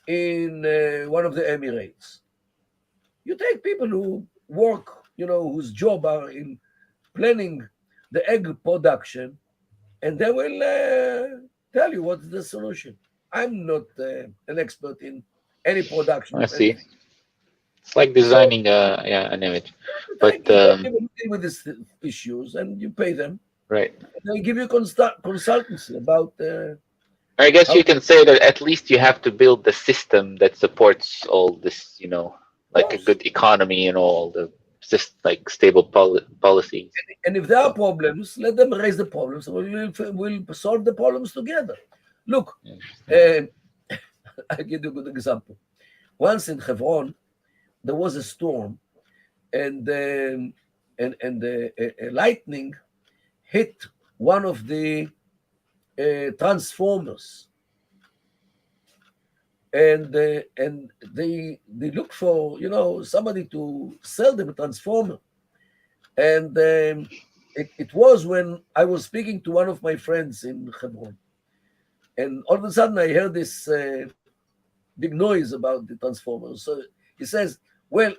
[SPEAKER 2] in one of the Emirates? You take people who work, whose job are in planning the egg production, and they will tell you what's the solution. I'm not an expert in any production.
[SPEAKER 1] I see. It's like designing an image, but
[SPEAKER 2] people deal with these issues, and you pay them.
[SPEAKER 1] Right.
[SPEAKER 2] And they give you consultancy about.
[SPEAKER 1] I guess you can say that at least you have to build the system that supports all this, like a good economy and all the just like stable policies.
[SPEAKER 2] And if there are problems, let them raise the problems. We'll solve the problems together. Look, I'll give you a good example. Once in Hebron, there was a storm, and lightning hit one of the transformers, and they looked for somebody to sell them a transformer, and it was when I was speaking to one of my friends in Hebron, and all of a sudden I heard this big noise about the transformer. So he says, well,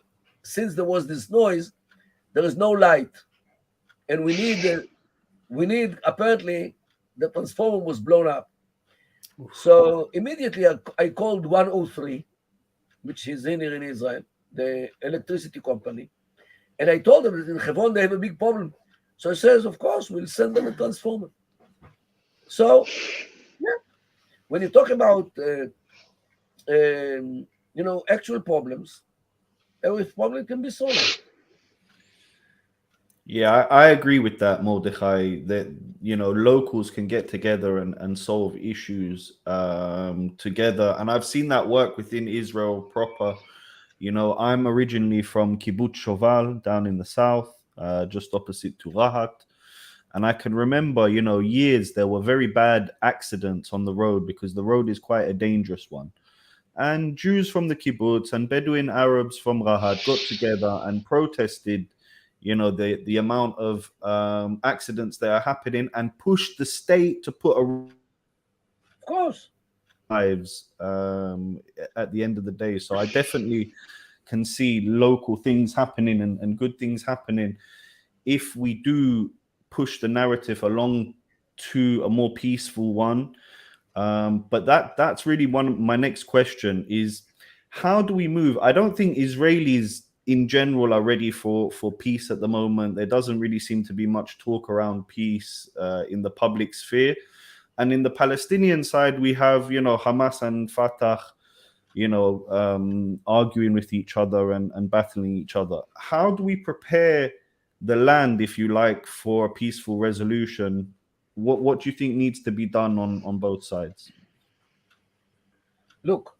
[SPEAKER 2] since there was this noise, there is no light, and we need apparently the transformer was blown up. So immediately I called 103, which is here in Israel, the electricity company, and I told them that in Hebron they have a big problem. So he says, of course, we'll send them a transformer. So, when you talk about actual problems, every problem can be solved.
[SPEAKER 3] Yeah, I agree with that, Mordechai, that, locals can get together and solve issues together. And I've seen that work within Israel proper. I'm originally from Kibbutz Shoval down in the south, just opposite to Rahat. And I can remember, years there were very bad accidents on the road because the road is quite a dangerous one. And Jews from the kibbutz and Bedouin Arabs from Rahat got together and protested the amount of accidents that are happening and pushed the state to put
[SPEAKER 2] of course
[SPEAKER 3] lives at the end of the day. So I definitely can see local things happening and good things happening if we do push the narrative along to a more peaceful one. But that's really my next question is, how do we move? I don't think Israelis in general are ready for peace at the moment. There doesn't really seem to be much talk around peace in the public sphere. And in the Palestinian side, we have, Hamas and Fatah, arguing with each other and battling each other. How do we prepare the land, if you like, for a peaceful resolution? What do you think needs to be done on both sides?
[SPEAKER 2] Look,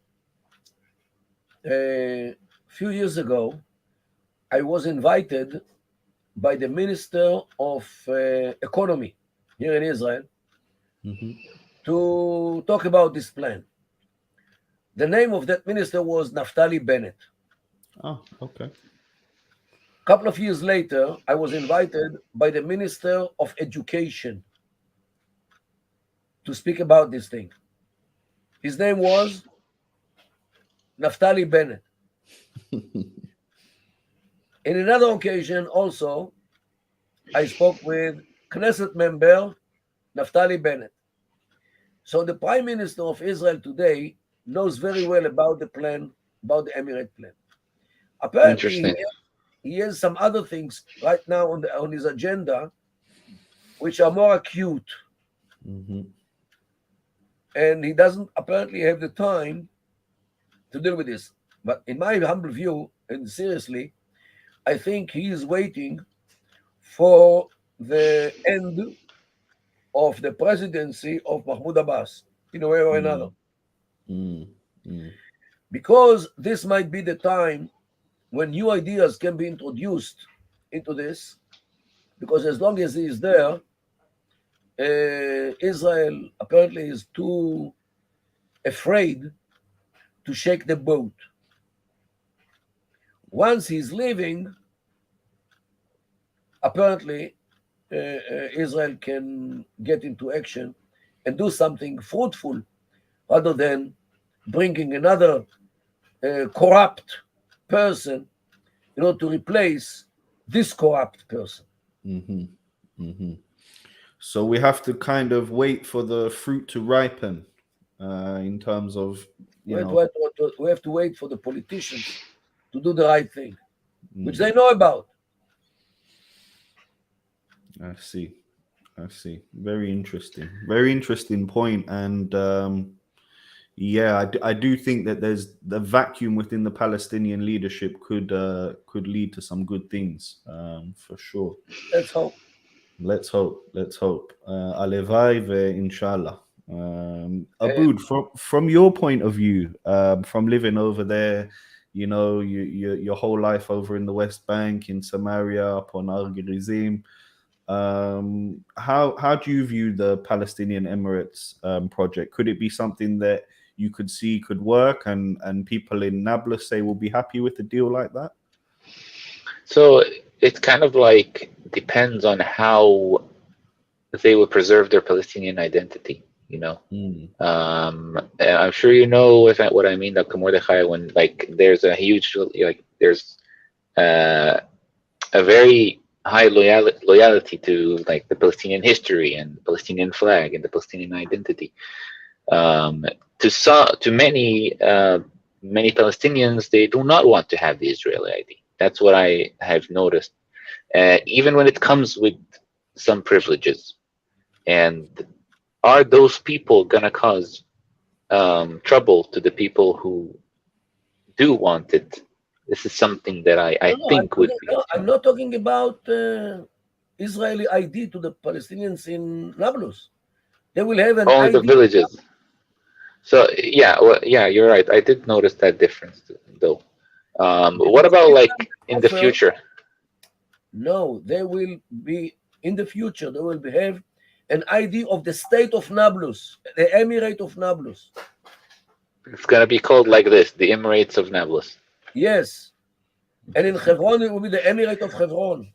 [SPEAKER 2] a few years ago, I was invited by the Minister of Economy here in Israel to talk about this plan. The name of that minister was Naftali Bennett.
[SPEAKER 3] Oh, okay.
[SPEAKER 2] A couple of years later, I was invited by the Minister of Education to speak about this thing. His name was Naftali Bennett. In another occasion also, I spoke with Knesset member Naftali Bennett. So the Prime Minister of Israel today knows very well about the plan, about the Emirate plan. Apparently, he has some other things right now on his agenda which are more acute. And he doesn't apparently have the time to deal with this. But in my humble view, and seriously, I think he is waiting for the end of the presidency of Mahmoud Abbas, in a way or another. Because this might be the time when new ideas can be introduced into this, because as long as he is there, Israel apparently is too afraid to shake the boat. Once he's leaving, apparently Israel can get into action and do something fruitful rather than bringing another corrupt person to replace this corrupt person.
[SPEAKER 3] So we have to kind of wait for the fruit to ripen in terms of,
[SPEAKER 2] we have to wait for the politicians to do the right thing, which they know about.
[SPEAKER 3] I see. Very interesting point. And I do think that there's the vacuum within the Palestinian leadership could lead to some good things, for sure.
[SPEAKER 2] Let's hope.
[SPEAKER 3] Alevai inshallah. Aboud, from your point of view, from living over there, your whole life over in the West Bank, in Samaria, upon Gerizim, how do you view the Palestinian Emirates project? Could it be something that you could see could work, and people in Nablus say will be happy with a deal like that?
[SPEAKER 1] So it's kind of like depends on how they will preserve their Palestinian identity. I'm sure you know what I mean, Dr. Mordechai, when there's a huge there's a very high loyalty to the Palestinian history and the Palestinian flag and the Palestinian identity. To many Palestinians, they do not want to have the Israeli ID. That's what I have noticed, even when it comes with some privileges. And are those people gonna cause trouble to the people who do want it? This is something that I think would be.
[SPEAKER 2] I'm not talking about Israeli ID to the Palestinians in Nablus. They will have an ID.
[SPEAKER 1] The villages. So you're right. I did notice that difference though. What about in the future?
[SPEAKER 2] No, they will be in the future. They will have an ID of the state of Nablus, the Emirate of Nablus.
[SPEAKER 1] It's gonna be called like this, the Emirates of Nablus.
[SPEAKER 2] Yes, and in Hebron it will be the Emirate of Hebron.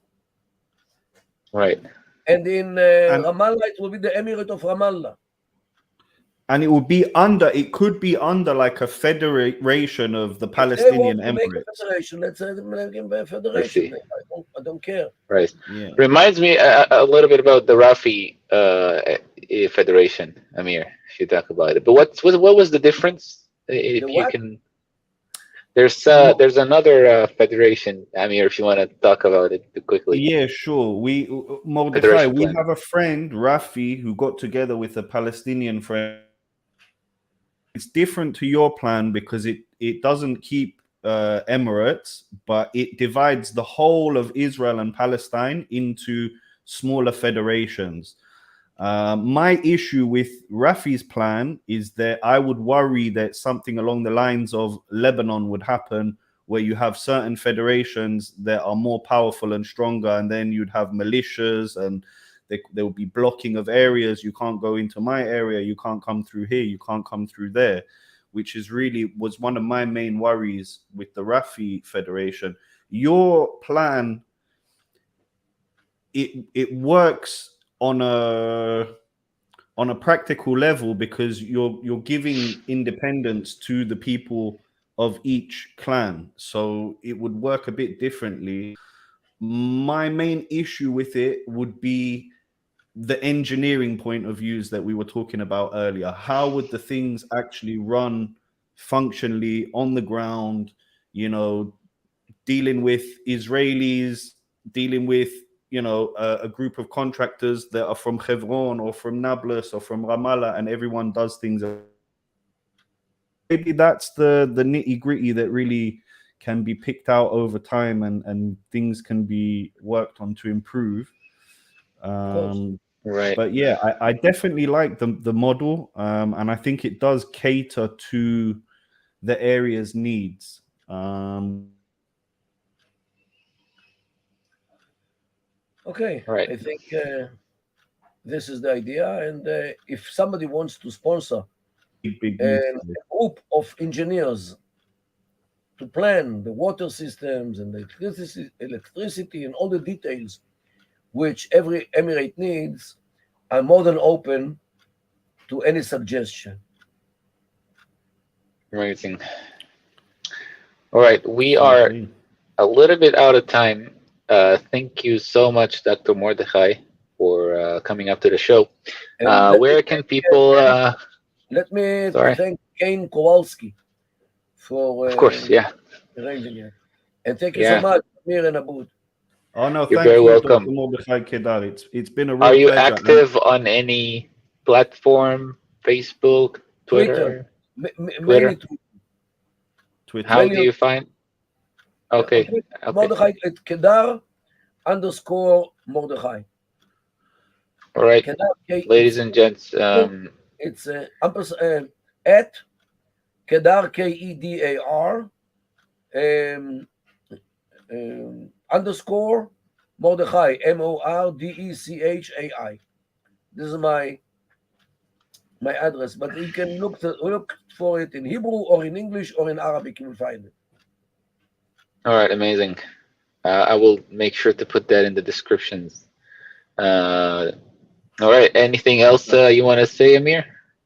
[SPEAKER 1] Right.
[SPEAKER 2] And in Ramallah it will be the Emirate of Ramallah.
[SPEAKER 3] And it could be under like a federation of the Palestinian Emirates.
[SPEAKER 2] Let's say a federation. I don't care.
[SPEAKER 1] Right. Yeah. Reminds me a little bit about the Rafi Federation, Amir, if you talk about it. But what was the difference? There's another federation, Amir, if you want to talk about it quickly.
[SPEAKER 3] Yeah, sure. Mordechai, we have a friend, Rafi, who got together with a Palestinian friend. It's different to your plan because it doesn't keep Emirates, but it divides the whole of Israel and Palestine into smaller federations. My issue with Rafi's plan is that I would worry that something along the lines of Lebanon would happen, where you have certain federations that are more powerful and stronger, and then you'd have militias, and there would be blocking of areas. You can't go into my area, you can't come through here, you can't come through there, which was one of my main worries with the Rafi Federation. Your plan, it works on a practical level because you're giving independence to the people of each clan, so it would work a bit differently. My main issue with it would be the engineering point of views that we were talking about earlier. How would the things actually run functionally on the ground, dealing with Israelis, dealing with a group of contractors that are from Hebron or from Nablus or from Ramallah, and everyone does things. Maybe that's the nitty gritty that really can be picked out over time, and things can be worked on to improve.
[SPEAKER 1] Right.
[SPEAKER 3] But yeah, I definitely like the model, and I think it does cater to the area's needs.
[SPEAKER 2] Okay,
[SPEAKER 1] right.
[SPEAKER 2] I think this is the idea, and if somebody wants to sponsor a group of engineers to plan the water systems and the electricity and all the details which every emirate needs, I'm more than open to any suggestion.
[SPEAKER 1] Amazing. All right, we are a little bit out of time. Thank you so much, Dr. Mordechai, for coming up to the show. Where can people...
[SPEAKER 2] let me thank Kane Kowalski for
[SPEAKER 1] of course, yeah,
[SPEAKER 2] arranging it. And thank you so much, Amir and Aboud.
[SPEAKER 3] Oh no,
[SPEAKER 1] you're very welcome.
[SPEAKER 3] Dr. Mordechai Kedar. It's been a real
[SPEAKER 1] pleasure. Are you
[SPEAKER 3] pleasure.
[SPEAKER 1] active on any platform? Facebook, Twitter?
[SPEAKER 2] Mainly
[SPEAKER 3] Twitter.
[SPEAKER 1] How do you find? Okay.
[SPEAKER 2] Mordechai Kedar _Mordechai.
[SPEAKER 1] All right, ladies and gents.
[SPEAKER 2] It's at Kedar KEDAR _ Mordechai MORDECHAI. This is my address, but you can look for it in Hebrew or in English or in Arabic. You will find it.
[SPEAKER 1] All right, amazing. I will make sure to put that in the descriptions. All right, anything else you want to say, Amir?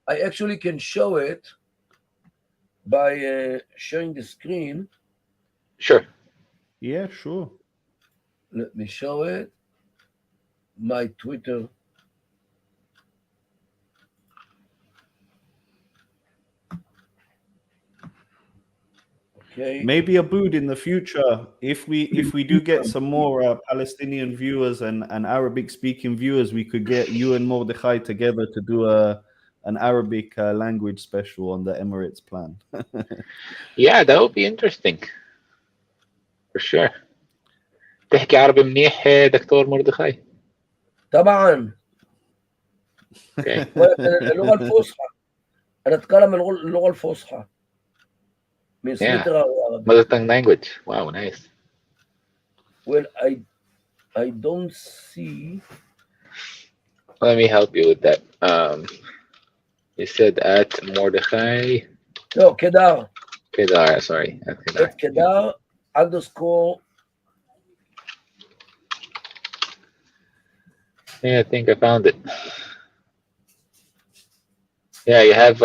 [SPEAKER 2] I actually can show it by sharing the screen.
[SPEAKER 1] Sure.
[SPEAKER 3] Yeah, sure.
[SPEAKER 2] Let me show it. My Twitter. Okay.
[SPEAKER 3] Maybe Aboud in the future, if we do get some more Palestinian viewers and Arabic speaking viewers, we could get you and Mordechai together to do an Arabic language special on the Emirates plan.
[SPEAKER 1] Yeah, that would be interesting. For sure. تحكي عربي منيح دكتور مردخاي؟
[SPEAKER 2] طبعا.
[SPEAKER 1] Okay.
[SPEAKER 2] اللغة الفصحى. أنا أتكلم اللغة الفصحى.
[SPEAKER 1] Yeah. Mother tongue language. Wow, nice.
[SPEAKER 2] Well, I don't see.
[SPEAKER 1] Let me help you with that. You said at Mordechai.
[SPEAKER 2] No, Kedar.
[SPEAKER 1] Kedar, sorry. At Kedar.
[SPEAKER 2] At Kedar _
[SPEAKER 1] Yeah, I think I found it. Yeah, you have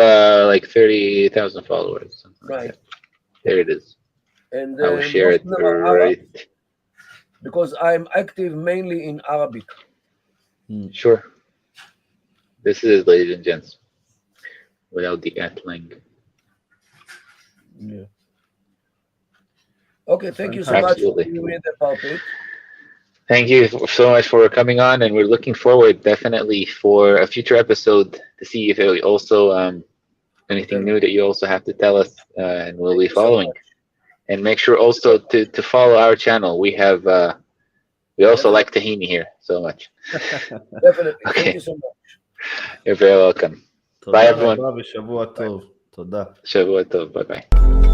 [SPEAKER 1] like 30,000 followers.
[SPEAKER 2] Right.
[SPEAKER 1] Like there it is.
[SPEAKER 2] And
[SPEAKER 1] I will share it right.
[SPEAKER 2] Because I'm active mainly in Arabic.
[SPEAKER 1] Sure. This is, ladies and gents, without the at link.
[SPEAKER 2] Yeah. Okay, thank you so much for being with about it.
[SPEAKER 1] Thank you so much for coming on, and we're looking forward definitely for a future episode to see if it also anything new that you also have to tell us, and we'll be following. And make sure also to follow our channel. We have we also like tahini here so much.
[SPEAKER 2] Definitely. Okay. Thank you so much.
[SPEAKER 1] You're very welcome. Bye everyone.
[SPEAKER 3] שבוע טוב. תודה.
[SPEAKER 1] שבוע טוב. Bye bye.